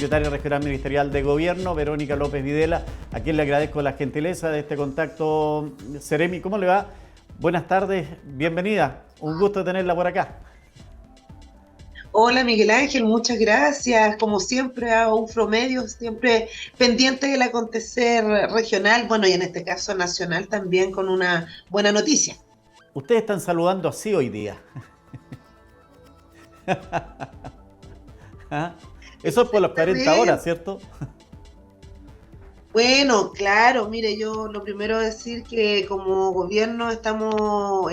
secretaria regional ministerial de Gobierno, Verónica López Videla, a quien le agradezco la gentileza de este contacto. Seremi, ¿cómo le va? Buenas tardes, bienvenida. Un gusto tenerla por acá. Hola Miguel Ángel, muchas gracias. Como siempre a UFRO Medios, siempre pendiente del acontecer regional, bueno, y en este caso nacional también con una buena noticia. Ustedes están saludando así hoy día. ¿Ah? Eso es por las 40 horas, ¿cierto? Bueno, claro, mire, yo lo primero es decir que como gobierno estamos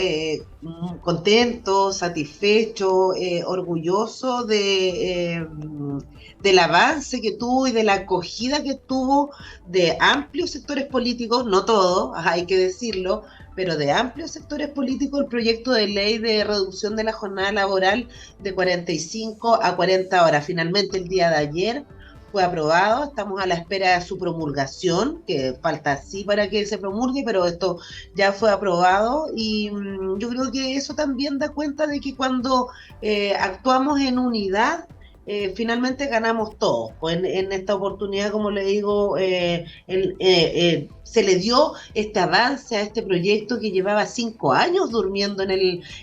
contentos, satisfechos, orgullosos del avance que tuvo y de la acogida que tuvo de amplios sectores políticos, no todos, hay que decirlo, pero de amplios sectores políticos el proyecto de ley de reducción de la jornada laboral de 45 a 40 horas. Finalmente el día de ayer fue aprobado, estamos a la espera de su promulgación, que falta sí para que se promulgue, pero esto ya fue aprobado y yo creo que eso también da cuenta de que cuando actuamos en unidad, finalmente ganamos todos. Pues en esta oportunidad, como le digo, se le dio este avance a este proyecto que llevaba 5 años durmiendo en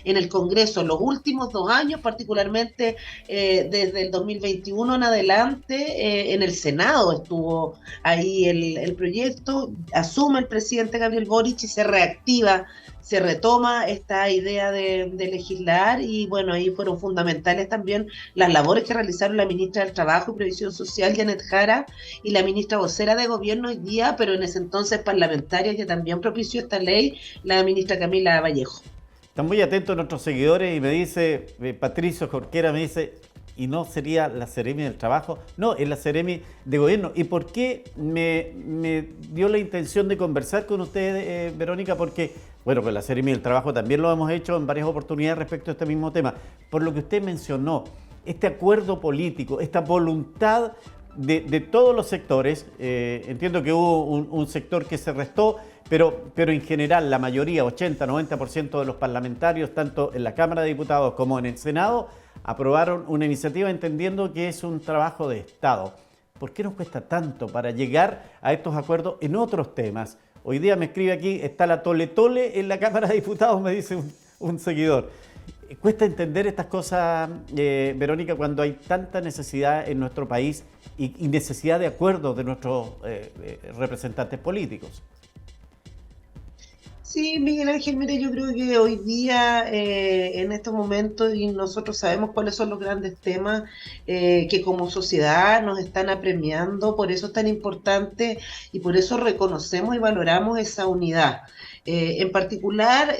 el Congreso, los últimos 2 años, particularmente desde el 2021 en adelante, en el Senado estuvo ahí el proyecto, asume el presidente Gabriel Boric y se reactiva, se retoma esta idea de legislar y bueno, ahí fueron fundamentales también las labores que realizaron la ministra del Trabajo y Previsión Social, Janet Jara, y la ministra vocera de Gobierno hoy día, pero en ese entonces parlamentaria que también propició esta ley, la ministra Camila Vallejo. Están muy atentos nuestros seguidores y me dice, Patricio Jorquera me dice, ¿y no sería la Seremi del Trabajo? No, es la Seremi de Gobierno. ¿Y por qué me dio la intención de conversar con usted, Verónica? Porque, bueno, con la Seremi del Trabajo también lo hemos hecho en varias oportunidades respecto a este mismo tema. Por lo que usted mencionó, este acuerdo político, esta voluntad de todos los sectores, entiendo que hubo un sector que se restó, pero en general la mayoría, 80-90% de los parlamentarios, tanto en la Cámara de Diputados como en el Senado, aprobaron una iniciativa entendiendo que es un trabajo de Estado. ¿Por qué nos cuesta tanto para llegar a estos acuerdos en otros temas? Hoy día me escribe aquí, está la tole-tole en la Cámara de Diputados, me dice un seguidor. Cuesta entender estas cosas, Verónica, cuando hay tanta necesidad en nuestro país y necesidad de acuerdos de nuestros representantes políticos. Sí, Miguel Ángel, mire, yo creo que hoy día, en estos momentos, y nosotros sabemos cuáles son los grandes temas que como sociedad nos están apremiando, por eso es tan importante y por eso reconocemos y valoramos esa unidad. En particular,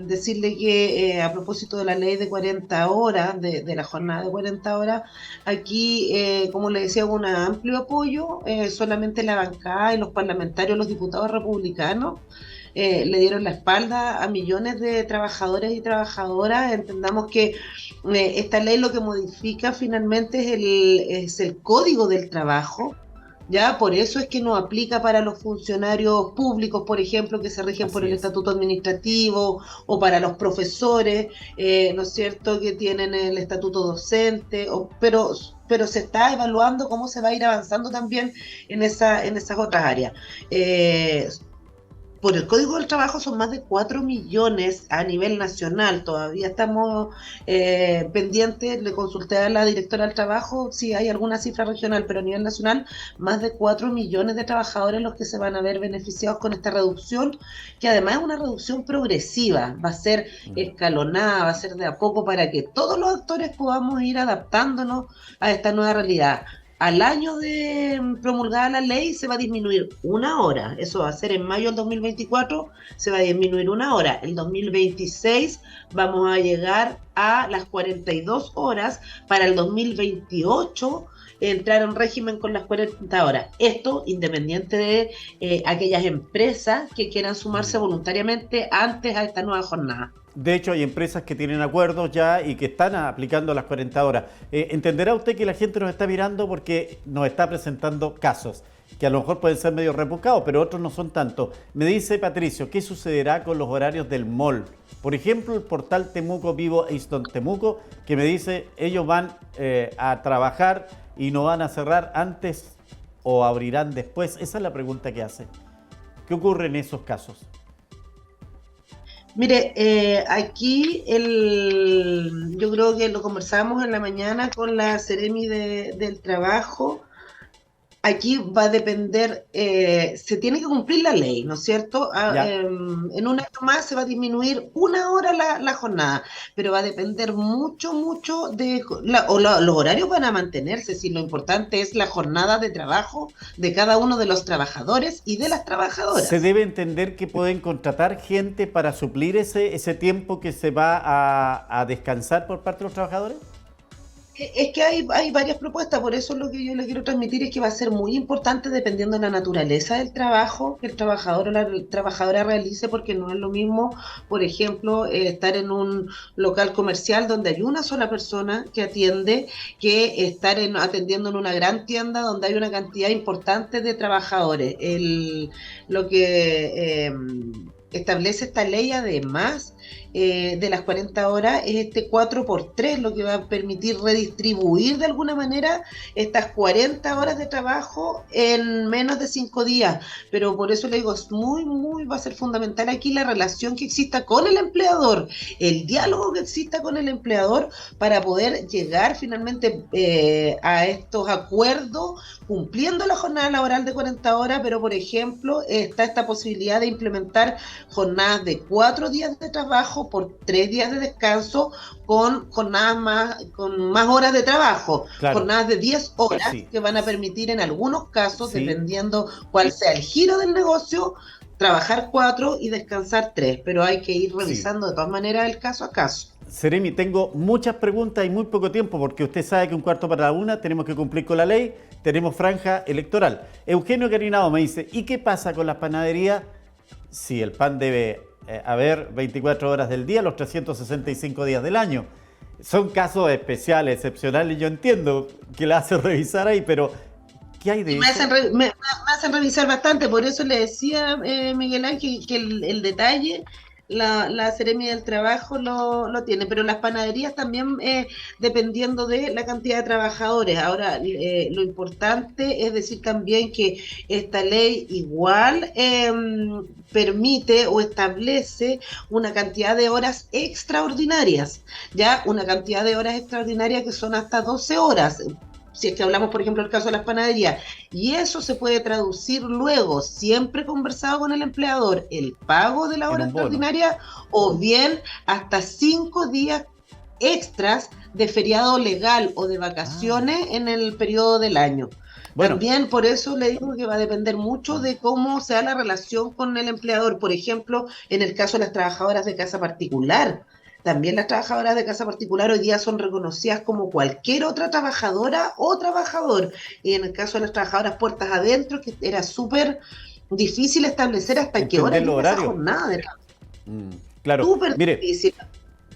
decirle que a propósito de la ley de 40 horas, de la jornada de 40 horas, aquí, como le decía, hubo un amplio apoyo, solamente la bancada y los parlamentarios, los diputados republicanos, le dieron la espalda a millones de trabajadores y trabajadoras. Entendamos que esta ley lo que modifica finalmente es el código del trabajo. Ya, por eso es que no aplica para los funcionarios públicos, por ejemplo, que se rigen por Así el es. estatuto administrativo, o para los profesores, ¿no es cierto?, que tienen el estatuto docente, pero se está evaluando cómo se va a ir avanzando también en esas otras áreas. Por el Código del Trabajo son más de 4 millones a nivel nacional. Todavía estamos pendientes, le consulté a la directora del trabajo si hay alguna cifra regional, pero a nivel nacional, más de 4 millones de trabajadores los que se van a ver beneficiados con esta reducción, que además es una reducción progresiva, va a ser escalonada, va a ser de a poco para que todos los actores podamos ir adaptándonos a esta nueva realidad. Al año de promulgada la ley se va a disminuir 1 hora, eso va a ser en mayo del 2024, se va a disminuir 1 hora. El 2026 vamos a llegar a las 42 horas, para el 2028 entrar en régimen con las 40 horas. Esto independiente de aquellas empresas que quieran sumarse voluntariamente antes a esta nueva jornada. De hecho, hay empresas que tienen acuerdos ya y que están aplicando las 40 horas. Entenderá usted que la gente nos está mirando porque nos está presentando casos que a lo mejor pueden ser medio rebuscados, pero otros no son tanto. Me dice Patricio, ¿qué sucederá con los horarios del mall? Por ejemplo, el portal Temuco Vivo Easton Temuco, que me dice, ellos van a trabajar y no van a cerrar antes o abrirán después. Esa es la pregunta que hace. ¿Qué ocurre en esos casos? Mire, aquí yo creo que lo conversamos en la mañana con la Seremi del Trabajo. Aquí va a depender, se tiene que cumplir la ley, ¿no es cierto? Ya. En un año más se va a disminuir 1 hora la jornada, pero va a depender mucho, mucho los horarios van a mantenerse, si lo importante es la jornada de trabajo de cada uno de los trabajadores y de las ¿Se trabajadoras. debe entender que pueden contratar gente para suplir ese tiempo que se va a descansar por parte de los trabajadores? Es que hay varias propuestas, por eso lo que yo le quiero transmitir es que va a ser muy importante dependiendo de la naturaleza del trabajo que el trabajador o la trabajadora realice, porque no es lo mismo, por ejemplo, estar en un local comercial donde hay una sola persona que atiende, que estar atendiendo en una gran tienda donde hay una cantidad importante de trabajadores. Lo que establece esta ley, además de las 40 horas, es este 4x3, lo que va a permitir redistribuir de alguna manera estas 40 horas de trabajo en menos de 5 días. Pero por eso le digo, va a ser fundamental aquí la relación que exista con el empleador, el diálogo que exista con el empleador para poder llegar finalmente a estos acuerdos cumpliendo la jornada laboral de 40 horas, pero por ejemplo está esta posibilidad de implementar jornadas de 4 días de trabajo por 3 días de descanso con jornadas con más horas de trabajo, Claro, jornadas de 10 horas sí, que van a permitir en algunos casos, sí. dependiendo cuál sea el giro del negocio, trabajar 4 y descansar 3, pero hay que ir Sí. revisando de todas maneras el caso a caso. Seremi, tengo muchas preguntas y muy poco tiempo porque usted sabe que 1:45 tenemos que cumplir con la ley, tenemos franja electoral. Eugenio Carinado me dice, ¿y qué pasa con las panaderías si el pan debe haber 24 horas del día, los 365 días del año? Son casos especiales, excepcionales, yo entiendo que la hace revisar ahí, pero ¿qué hay de Me eso? hacen, me hacen revisar bastante, por eso le decía Miguel Ángel que el detalle, la Seremi del Trabajo lo tiene, pero las panaderías también dependiendo de la cantidad de trabajadores. Ahora, lo importante es decir también que esta ley igual permite o establece una cantidad de horas extraordinarias, ya una cantidad de horas extraordinarias que son hasta 12 horas, si es que hablamos, por ejemplo, del caso de las panaderías, y eso se puede traducir luego, siempre conversado con el empleador, el pago de la En hora un bono. extraordinaria o bien hasta 5 días extras de feriado legal o de Ah, vacaciones en el periodo del año. bueno, También por eso le digo que va a depender mucho de cómo sea la relación con el empleador. Por ejemplo, en el caso de las trabajadoras de casa particular, también las trabajadoras de casa particular hoy día son reconocidas como cualquier otra trabajadora o trabajador. Y en el caso de las trabajadoras puertas adentro, que era súper difícil establecer hasta qué hora entender los llega esa horarios. jornada de trabajo. Mm, claro, Súper mire, difícil.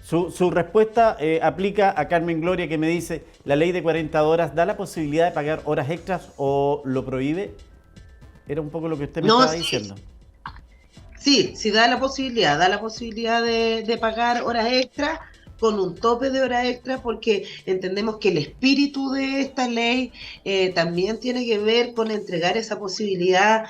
su respuesta aplica a Carmen Gloria que me dice, ¿la ley de 40 horas da la posibilidad de pagar horas extras o lo prohíbe? Era un poco lo que usted me No, estaba sí, diciendo. sí, sí da la posibilidad de pagar horas extras con un tope de horas extras porque entendemos que el espíritu de esta ley también tiene que ver con entregar esa posibilidad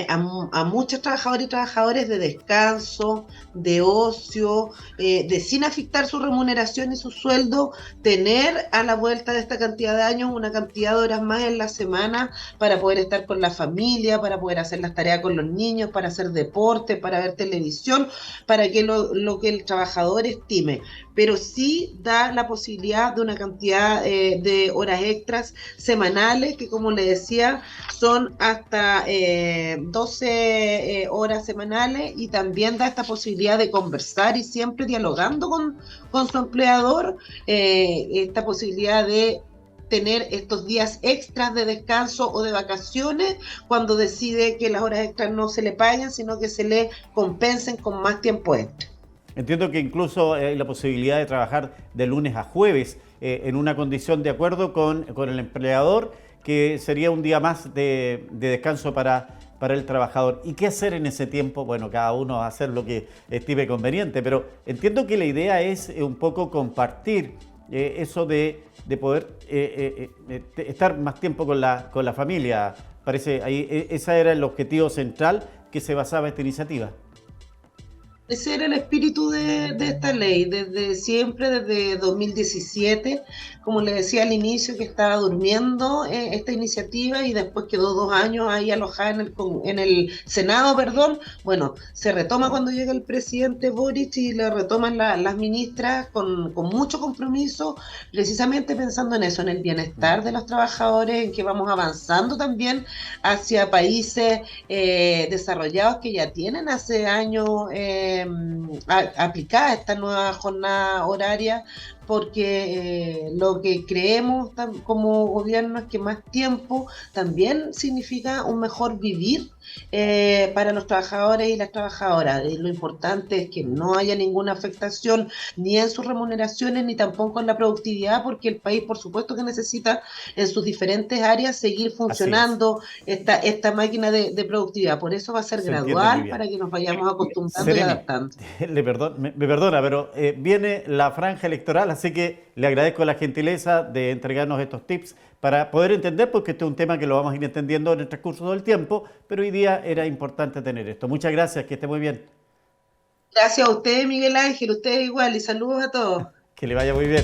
a muchos trabajadores y trabajadores de descanso, de ocio, de sin afectar su remuneración y su sueldo, tener a la vuelta de esta cantidad de años una cantidad de horas más en la semana para poder estar con la familia, para poder hacer las tareas con los niños, para hacer deporte, para ver televisión, para que lo que el trabajador estime, pero sí da la posibilidad de una cantidad de horas extras semanales que, como le decía, son hasta 12 horas semanales, y también da esta posibilidad de conversar y siempre dialogando con su empleador, esta posibilidad de tener estos días extras de descanso o de vacaciones cuando decide que las horas extras no se le paguen, sino que se le compensen con más tiempo extra. Entiendo que incluso hay la posibilidad de trabajar de lunes a jueves en una condición de acuerdo con el empleador, que sería un día más de descanso para el trabajador. ¿Y qué hacer en ese tiempo? Bueno, cada uno va a hacer lo que estime conveniente, pero entiendo que la idea es un poco compartir eso de poder estar más tiempo con la familia. Parece, ahí, ese era el objetivo central que se basaba esta iniciativa. Ese era el espíritu de esta ley, desde siempre, desde 2017, como le decía al inicio, que estaba durmiendo esta iniciativa y después quedó 2 años ahí alojada en el Senado, perdón. Bueno, se retoma cuando llega el presidente Boric y le retoman las ministras con mucho compromiso, precisamente pensando en eso, en el bienestar de los trabajadores, en que vamos avanzando también hacia países desarrollados que ya tienen hace años aplicada esta nueva jornada horaria, porque lo que creemos como gobierno es que más tiempo también significa un mejor vivir para los trabajadores y las trabajadoras. Lo importante es que no haya ninguna afectación ni en sus remuneraciones ni tampoco en la productividad, porque el país por supuesto que necesita en sus diferentes áreas seguir funcionando esta máquina de productividad. Por eso va a ser Se entiende muy gradual bien. para que nos vayamos acostumbrando y Seremi, adaptando. me perdona, pero viene la franja electoral, así que le agradezco la gentileza de entregarnos estos tips para poder entender, porque este es un tema que lo vamos a ir entendiendo en el transcurso del tiempo, pero hoy día era importante tener esto. Muchas gracias, que esté muy bien. Gracias a usted, Miguel Ángel, usted igual, y saludos a todos. Que le vaya muy bien.